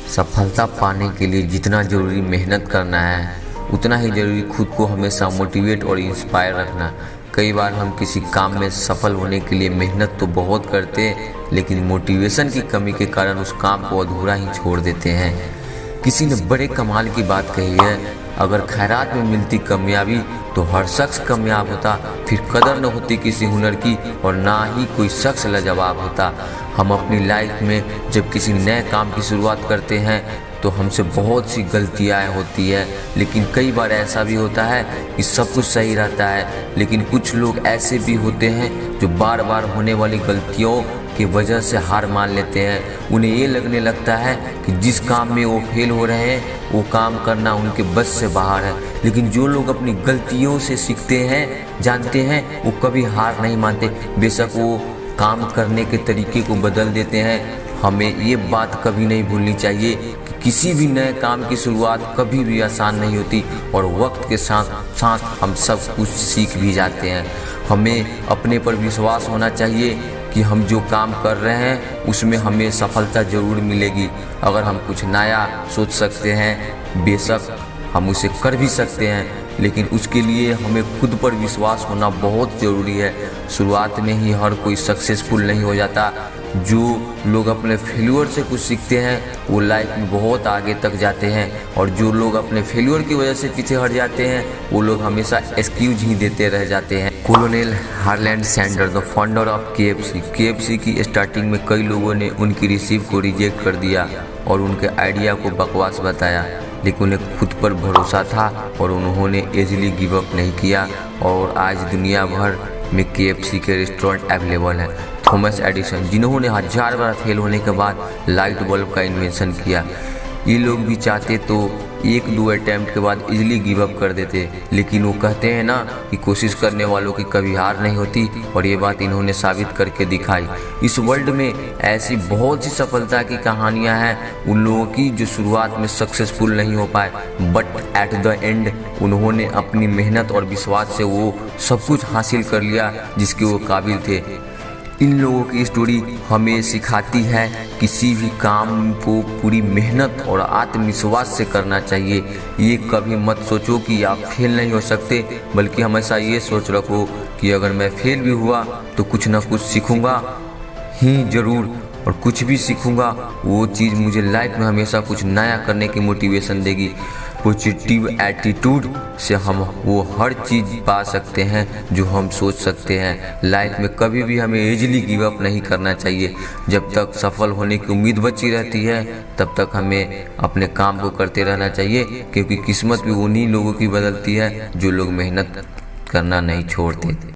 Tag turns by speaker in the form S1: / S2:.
S1: सफलता पाने के लिए जितना ज़रूरी मेहनत करना है उतना ही ज़रूरी खुद को हमेशा मोटिवेट और इंस्पायर रखना। कई बार हम किसी काम में सफल होने के लिए मेहनत तो बहुत करते हैं, लेकिन मोटिवेशन की कमी के कारण उस काम को अधूरा ही छोड़ देते हैं। किसी ने बड़े कमाल की बात कही है, अगर खैरात में मिलती कामयाबी तो हर शख्स कामयाब होता, फिर कदर न होती किसी हुनर की और ना ही कोई शख्स लाजवाब होता। हम अपनी लाइफ में जब किसी नए काम की शुरुआत करते हैं तो हमसे बहुत सी गलतियाँ होती है, लेकिन कई बार ऐसा भी होता है कि सब कुछ सही रहता है। लेकिन कुछ लोग ऐसे भी होते हैं जो बार बार होने वाली गलतियों की वजह से हार मान लेते हैं। उन्हें ये लगने लगता है कि जिस काम में वो फेल हो रहे हैं वो काम करना उनके बस से बाहर है। लेकिन जो लोग अपनी गलतियों से सीखते हैं, जानते हैं, वो कभी हार नहीं मानते, बेशक वो काम करने के तरीके को बदल देते हैं। हमें ये बात कभी नहीं भूलनी चाहिए कि किसी भी नए काम की शुरुआत कभी भी आसान नहीं होती और वक्त के साथ साथ हम सब कुछ सीख भी जाते हैं। हमें अपने पर विश्वास होना चाहिए कि हम जो काम कर रहे हैं उसमें हमें सफलता ज़रूर मिलेगी। अगर हम कुछ नया सोच सकते हैं, बेशक हम उसे कर भी सकते हैं, लेकिन उसके लिए हमें खुद पर विश्वास होना बहुत ज़रूरी है। शुरुआत में ही हर कोई सक्सेसफुल नहीं हो जाता। जो लोग अपने फेल्योर से कुछ सीखते हैं वो लाइफ में बहुत आगे तक जाते हैं, और जो लोग अपने फेल्योर की वजह से पीछे हट जाते हैं वो लोग हमेशा एक्सक्यूज ही देते रह जाते हैं। Colonel Harland Sanders, the founder of KFC की स्टार्टिंग में कई लोगों ने उनकी रिसीव को रिजेक्ट कर दिया और उनके आइडिया को बकवास बताया, लेकिन उन्हें खुद पर भरोसा था और उन्होंने इजीली गिव अप नहीं किया। और आज दुनिया भर में KFC के रेस्टोरेंट अवेलेबल हैं। थॉमस एडिसन, जिन्होंने 1000 बार फेल होने के बाद लाइट बल्ब का इन्वेंशन किया, ये लोग भी चाहते तो 1-2 अटैम्प्ट के बाद इजीली गिव अप कर देते, लेकिन वो कहते हैं ना कि कोशिश करने वालों की कभी हार नहीं होती, और ये बात इन्होंने साबित करके दिखाई। इस वर्ल्ड में ऐसी बहुत सी सफलता की कहानियां हैं उन लोगों की जो शुरुआत में सक्सेसफुल नहीं हो पाए, बट एट द एंड उन्होंने अपनी मेहनत और विश्वास से वो सब कुछ हासिल कर लिया जिसके वो काबिल थे। इन लोगों की स्टोरी हमें सिखाती है किसी भी काम को पूरी मेहनत और आत्मविश्वास से करना चाहिए। ये कभी मत सोचो कि आप फेल नहीं हो सकते, बल्कि हमेशा ये सोच रखो कि अगर मैं फेल भी हुआ तो कुछ ना कुछ सीखूंगा ही ज़रूर, और कुछ भी सीखूंगा वो चीज़ मुझे लाइफ में हमेशा कुछ नया करने की मोटिवेशन देगी। पॉजिटिव एटीट्यूड से हम वो हर चीज़ पा सकते हैं जो हम सोच सकते हैं। लाइफ में कभी भी हमें इजीली गिव अप नहीं करना चाहिए। जब तक सफल होने की उम्मीद बची रहती है तब तक हमें अपने काम को करते रहना चाहिए, क्योंकि किस्मत भी उन्हीं लोगों की बदलती है जो लोग मेहनत करना नहीं छोड़ते।